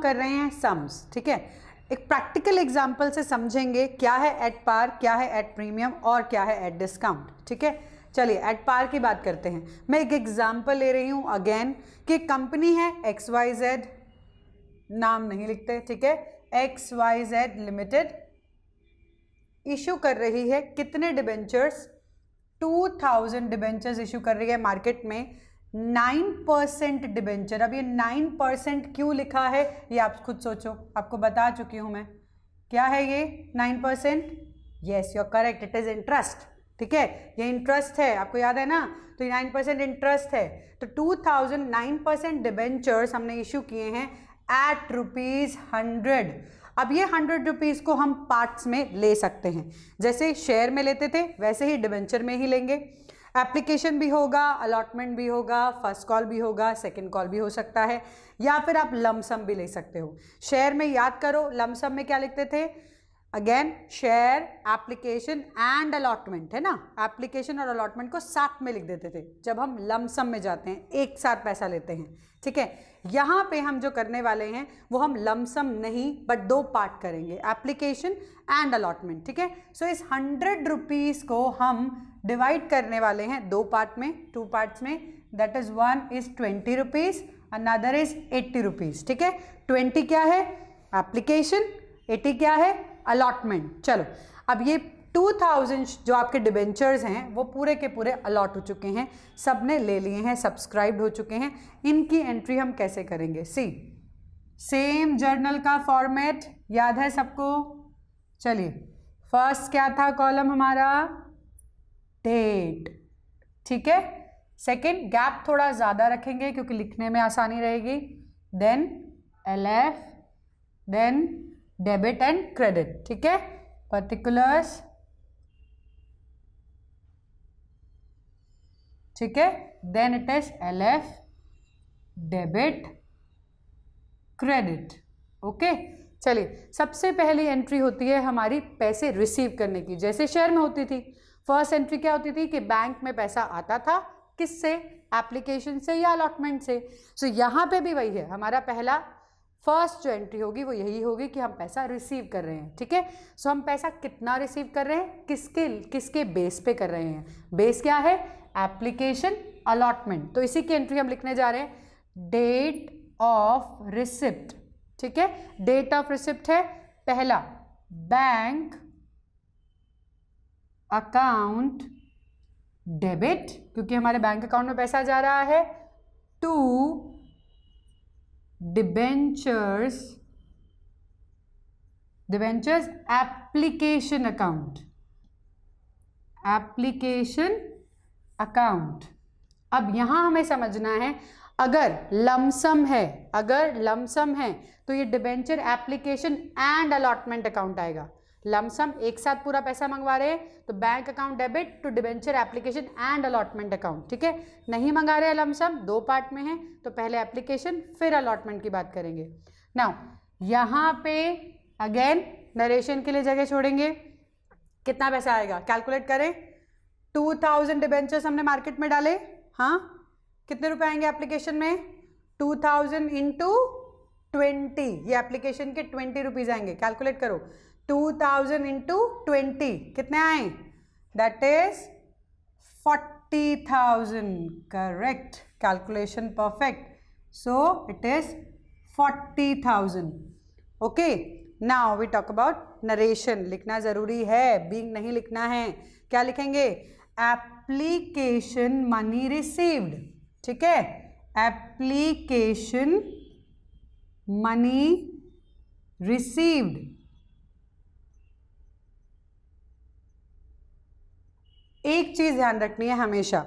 कर रहे हैं सम्स, ठीक है। एक प्रैक्टिकल एग्जांपल से समझेंगे क्या है एट पार, क्या है एट प्रीमियम और क्या है एट डिस्काउंट, ठीक है। चलिए एट पार की बात करते हैं। मैं एक एग्जांपल ले रही हूं अगेन कि कंपनी है XYZ, नाम नहीं लिखते, ठीक है, XYZ लिमिटेड इशू कर रही है कितने डिबेंचर्स, 2000 डिबेंचर्स इशू कर रही है मार्केट में, 9% डिबेंचर। अब ये 9% क्यों लिखा है ये आप खुद सोचो, आपको बता चुकी हूं मैं। क्या है ये 9%? Yes you are correct, it is interest, ठीक है, ये इंटरेस्ट है, आपको याद है ना, तो ये 9% इंटरेस्ट है। तो 2000 9% डिबेंचर्स हमने इशू किए हैं एट ₹100। अब ये 100 रुपीज़ को हम पार्ट्स में ले सकते हैं, जैसे शेयर में लेते थे वैसे ही डिबेंचर में ही लेंगे। एप्लीकेशन भी होगा, अलॉटमेंट भी होगा, फर्स्ट कॉल भी होगा, सेकंड कॉल भी हो सकता है, या फिर आप लमसम भी ले सकते हो। शेयर में याद करो, लमसम में क्या लिखते थे, again share, application and allotment, है ना, एप्लीकेशन और अलॉटमेंट को साथ में लिख देते थे। जब हम लमसम में जाते हैं एक साथ पैसा लेते हैं, ठीक है। यहाँ पे हम जो करने वाले हैं वो हम लमसम नहीं बट 2 पार्ट करेंगे, एप्लीकेशन एंड अलॉटमेंट, ठीक है। सो इस 100 रुपीज़ को हम डिवाइड करने वाले हैं 2 पार्ट में, 2 पार्ट्स में, that is one is 20 rupees, another is 80 rupees, ठीक है। 20 क्या है एप्लीकेशन, 80 क्या है अलॉटमेंट। चलो अब ये 2000 जो आपके डिबेंचर्स हैं वो पूरे के पूरे अलॉट हो चुके हैं, सब ने ले लिए हैं, सब्सक्राइब्ड हो चुके हैं। इनकी एंट्री हम कैसे करेंगे, सी सेम जर्नल का फॉर्मेट याद है सबको। चलिए फर्स्ट क्या था कॉलम हमारा, डेट, ठीक है। सेकंड गैप थोड़ा ज़्यादा रखेंगे क्योंकि लिखने में आसानी रहेगी, then LF, then debit and credit, ठीक है, पर्टिकुलर्स, ठीक है, then it is LF, debit, credit, okay. चलिए सबसे पहली एंट्री होती है हमारी पैसे रिसीव करने की, जैसे शेयर में होती थी। फर्स्ट एंट्री क्या होती थी कि बैंक में पैसा आता था, किससे, एप्लीकेशन से या अलॉटमेंट से। सो यहाँ पे भी वही है, हमारा पहला फर्स्ट जो एंट्री होगी वो यही होगी कि हम पैसा रिसीव कर रहे हैं, ठीक है। सो हम पैसा कितना रिसीव कर रहे हैं, किसके बेस पे कर रहे हैं, बेस क्या है एप्लीकेशन, अलॉटमेंट। तो इसी की एंट्री हम लिखने जा रहे हैं, डेट ऑफ रिसिप्ट, ठीक है। डेट ऑफ रिसिप्ट है पहला बैंक अकाउंट डेबिट, क्योंकि हमारे बैंक अकाउंट में पैसा जा रहा है, to debentures application account, application account. अब यहां हमें समझना है, अगर लमसम है तो ये debenture application and allotment account आएगा। लमसम एक साथ पूरा पैसा मंगवा रहे हैं तो bank account debit to debenture application and allotment account, ठीक है। नहीं मंगा रहे हैं लमसम, 2 पार्ट में है, तो पहले एप्लीकेशन फिर अलॉटमेंट की बात करेंगे। नाउ यहाँ पे अगेन नरेशन के लिए जगह छोड़ेंगे, कितना पैसा आएगा कैलकुलेट करें। 2000 डिबेंचर्स हमने मार्केट में डाले, हाँ, कितने रुपए आएंगे एप्लीकेशन में, 2000 इंटू 20, ये एप्लीकेशन के 20 रुपीज़ आएंगे, कैलकुलेट करो। 2000 इंटू 20 कितने आए, that is 40,000, correct, calculation perfect. So it is 40,000, okay. Now we talk about narration, लिखना जरूरी है, बीइंग नहीं लिखना है। क्या लिखेंगे, एप्लीकेशन मनी रिसीव्ड, ठीक है, एप्लीकेशन मनी रिसीव्ड। एक चीज ध्यान रखनी है हमेशा,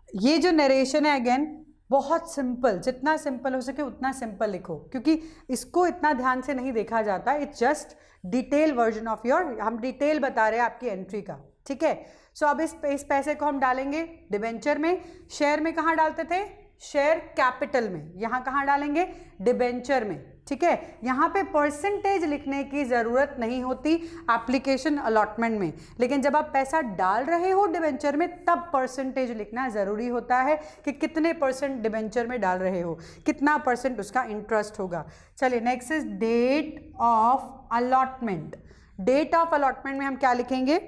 ये जो नरेशन है अगेन बहुत सिंपल, जितना सिंपल हो सके उतना सिंपल लिखो, क्योंकि इसको इतना ध्यान से नहीं देखा जाता, it's just detail version of your, हम डिटेल बता रहे हैं आपकी एंट्री का, ठीक है। सो अब इस पैसे को हम डालेंगे डिबेंचर में, शेयर में कहाँ डालते थे, शेयर कैपिटल में, यहाँ कहाँ डालेंगे डिबेंचर में, ठीक है। यहाँ पे परसेंटेज लिखने की ज़रूरत नहीं होती एप्लीकेशन अलॉटमेंट में, लेकिन जब आप पैसा डाल रहे हो डिबेंचर में तब परसेंटेज लिखना ज़रूरी होता है कि कितने परसेंट डिबेंचर में डाल रहे हो, कितना परसेंट उसका इंटरेस्ट होगा। चलिए next is date of allotment. Date of allotment में हम क्या लिखेंगे,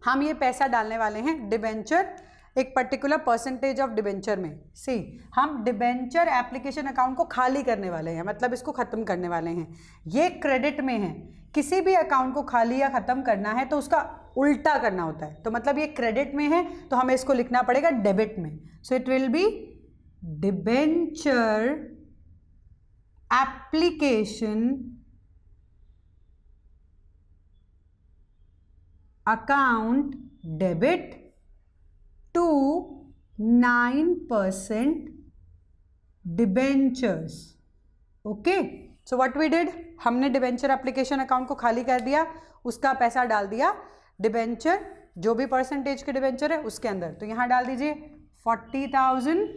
हम ये पैसा डालने वाले हैं डिबेंचर एक पर्टिकुलर परसेंटेज ऑफ डिबेंचर में। सी हम डिबेंचर एप्लीकेशन अकाउंट को खाली करने वाले हैं, मतलब इसको ख़त्म करने वाले हैं। ये क्रेडिट में है, किसी भी अकाउंट को खाली या ख़त्म करना है तो उसका उल्टा करना होता है। तो मतलब ये क्रेडिट में है तो हमें इसको लिखना पड़ेगा डेबिट में। So it will be debenture application account debit to 9% debentures. Okay, so what we did, हमने डिबेंचर एप्लीकेशन अकाउंट को खाली कर दिया, उसका पैसा डाल दिया डिबेंचर जो भी परसेंटेज के डिबेंचर है उसके अंदर। तो यहाँ डाल दीजिए 40,000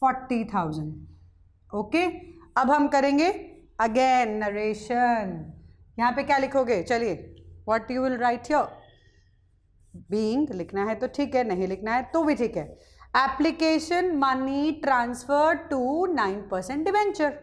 40,000। ओके, अब हम करेंगे अगेन नरेशन। यहाँ पे क्या लिखोगे, चलिए what you will write here, being लिखना है तो ठीक है, नहीं लिखना है तो भी ठीक है। Application money transfer to 9% debenture,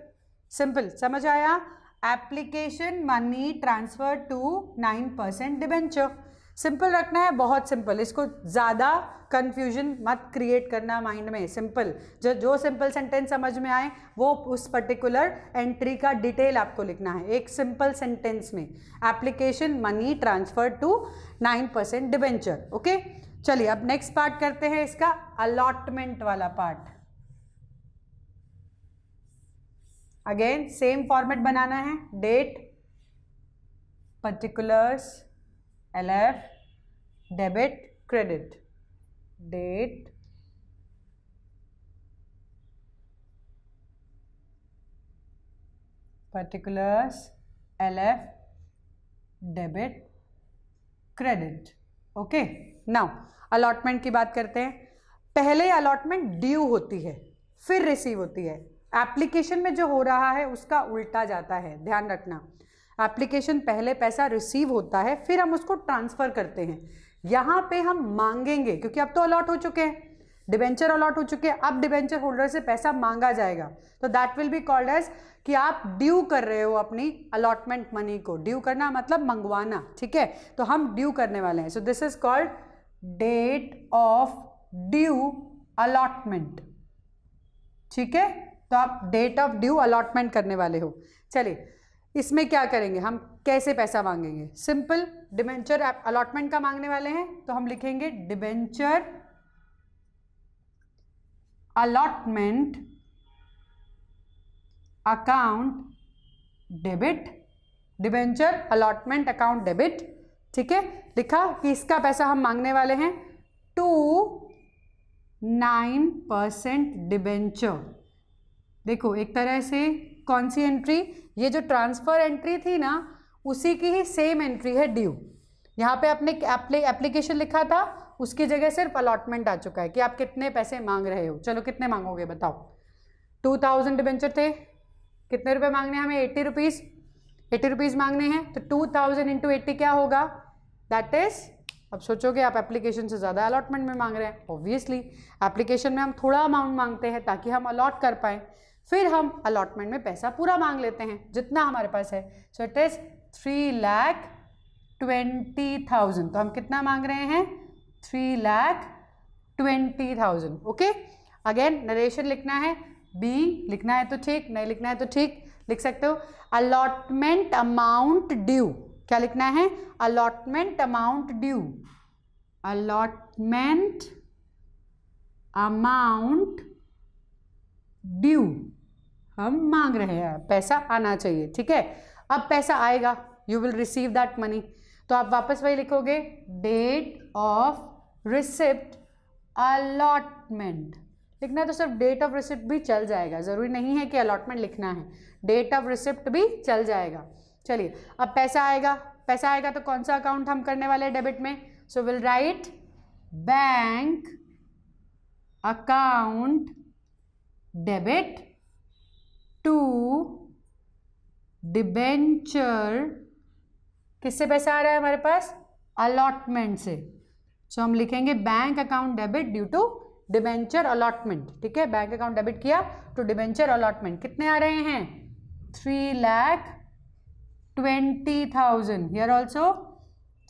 simple, समझ आया। Application money transfer to 9% debenture, simple रखना है, बहुत सिंपल, इसको ज़्यादा कंफ्यूजन मत क्रिएट करना माइंड में। सिंपल, जो सिंपल सेंटेंस समझ में आए वो उस पर्टिकुलर एंट्री का डिटेल आपको लिखना है एक सिंपल सेंटेंस में। Application money transfer to 9% debenture. Okay, चलिए अब नेक्स्ट पार्ट करते हैं, इसका अलॉटमेंट वाला पार्ट। अगेन सेम फॉर्मेट बनाना है, date, particulars, LF, debit, credit, date, particulars, LF, debit, credit. Okay, now allotment की बात करते हैं। पहले अलॉटमेंट ड्यू होती है फिर रिसीव होती है। एप्लीकेशन में जो हो रहा है उसका उल्टा जाता है, ध्यान रखना। एप्लीकेशन पहले पैसा रिसीव होता है फिर हम उसको ट्रांसफ़र करते हैं। यहाँ पे हम मांगेंगे क्योंकि अब तो अलॉट हो चुके हैं, डिबेंचर अलॉट हो चुके हैं, अब डिबेंचर होल्डर से पैसा मांगा जाएगा। तो that will be called as कि आप ड्यू कर रहे हो अपनी अलॉटमेंट मनी को। ड्यू करना मतलब मंगवाना, ठीक है, तो हम ड्यू करने वाले हैं। So this is called date of due allotment, ठीक है। तो आप डेट ऑफ ड्यू अलॉटमेंट करने वाले हो। चलिए इसमें क्या करेंगे, हम कैसे पैसा मांगेंगे, सिंपल, डिबेंचर अलॉटमेंट का मांगने वाले हैं तो हम लिखेंगे debenture allotment account debit, debenture allotment account debit, ठीक है। लिखा कि इसका पैसा हम मांगने वाले हैं टू 9% डिबेंचर। देखो एक तरह से कौन सी एंट्री, ये जो ट्रांसफ़र एंट्री थी ना उसी की ही सेम एंट्री है ड्यू। यहाँ पे आपने एप्लीकेशन लिखा था उसकी जगह सिर्फ अलॉटमेंट आ चुका है कि आप कितने पैसे मांग रहे हो। चलो कितने मांगोगे बताओ, 2000 डिबेंचर थे, कितने रुपए मांगने हैं हमें, 80 रुपीज़, 80 रुपीज़ मांगने हैं। तो 2000 इंटू 80 क्या होगा, दैट इज, अब सोचोगे आप एप्लीकेशन से ज़्यादा अलॉटमेंट में मांग रहे हैं। ऑब्वियसली एप्लीकेशन में हम थोड़ा अमाउंट मांगते हैं ताकि हम अलॉट कर पाएँ, फिर हम अलॉटमेंट में पैसा पूरा मांग लेते हैं जितना हमारे पास है। सो इट इज 3,20,000। तो हम कितना मांग रहे हैं, 3,20,000। ओके, अगेन नरेशन लिखना है, बी लिखना है तो ठीक, नहीं लिखना है तो ठीक, लिख सकते हो। अलॉटमेंट अमाउंट ड्यू, क्या लिखना है, allotment amount due, allotment amount due हम मांग रहे हैं, पैसा आना चाहिए, ठीक है। अब पैसा आएगा, you will receive that money, तो आप वापस वही लिखोगे डेट ऑफ रिसिप्ट अलॉटमेंट। लिखना है तो सिर्फ डेट ऑफ रिसिप्ट भी चल जाएगा, ज़रूरी नहीं है कि अलॉटमेंट लिखना है, डेट ऑफ रिसिप्ट भी चल जाएगा। चलिए अब पैसा आएगा, पैसा आएगा तो कौन सा अकाउंट हम करने वाले हैं डेबिट में, so will write bank account debit to debenture किससे पैसा आ रहा है हमारे पास? अलॉटमेंट से। सो हम लिखेंगे bank account debit due to debenture allotment. ठीक है, बैंक अकाउंट डेबिट किया टू डिबेंचर अलॉटमेंट। कितने आ रहे हैं? 3,20,000। Here also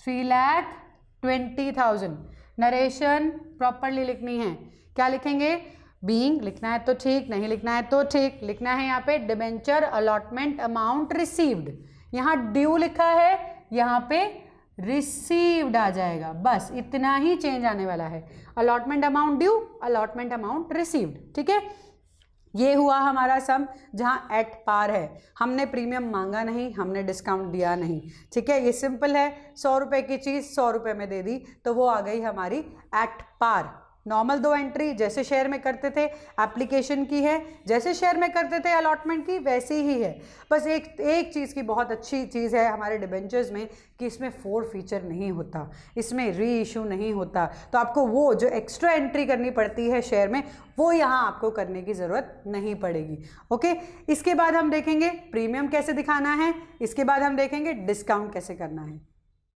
3,20,000। नरेशन प्रॉपरली लिखनी है। क्या लिखेंगे? बीइंग लिखना है तो ठीक, नहीं लिखना है तो ठीक। लिखना है यहाँ पे डिबेंचर अलॉटमेंट अमाउंट रिसीव्ड। यहाँ ड्यू लिखा है, यहाँ पे रिसीव्ड आ जाएगा। बस इतना ही चेंज आने वाला है। Allotment amount due, allotment amount received. ठीक है, ये हुआ हमारा सम जहाँ एट पार है। हमने प्रीमियम मांगा नहीं, हमने डिस्काउंट दिया नहीं। ठीक है, ये सिंपल है। 100 रुपये की चीज़ 100 रुपये में दे दी तो वो आ गई हमारी एट पार। नॉर्मल 2 एंट्री जैसे शेयर में करते थे, एप्लीकेशन की है, जैसे शेयर में करते थे अलॉटमेंट की वैसी ही है। बस एक चीज़ की बहुत अच्छी चीज़ है हमारे डिबेंचर्स में कि इसमें 4 फीचर नहीं होता, इसमें री इशू नहीं होता। तो आपको वो जो एक्स्ट्रा एंट्री करनी पड़ती है शेयर में, वो यहाँ आपको करने की ज़रूरत नहीं पड़ेगी। ओके, इसके बाद हम देखेंगे प्रीमियम कैसे दिखाना है, इसके बाद हम देखेंगे डिस्काउंट कैसे करना है।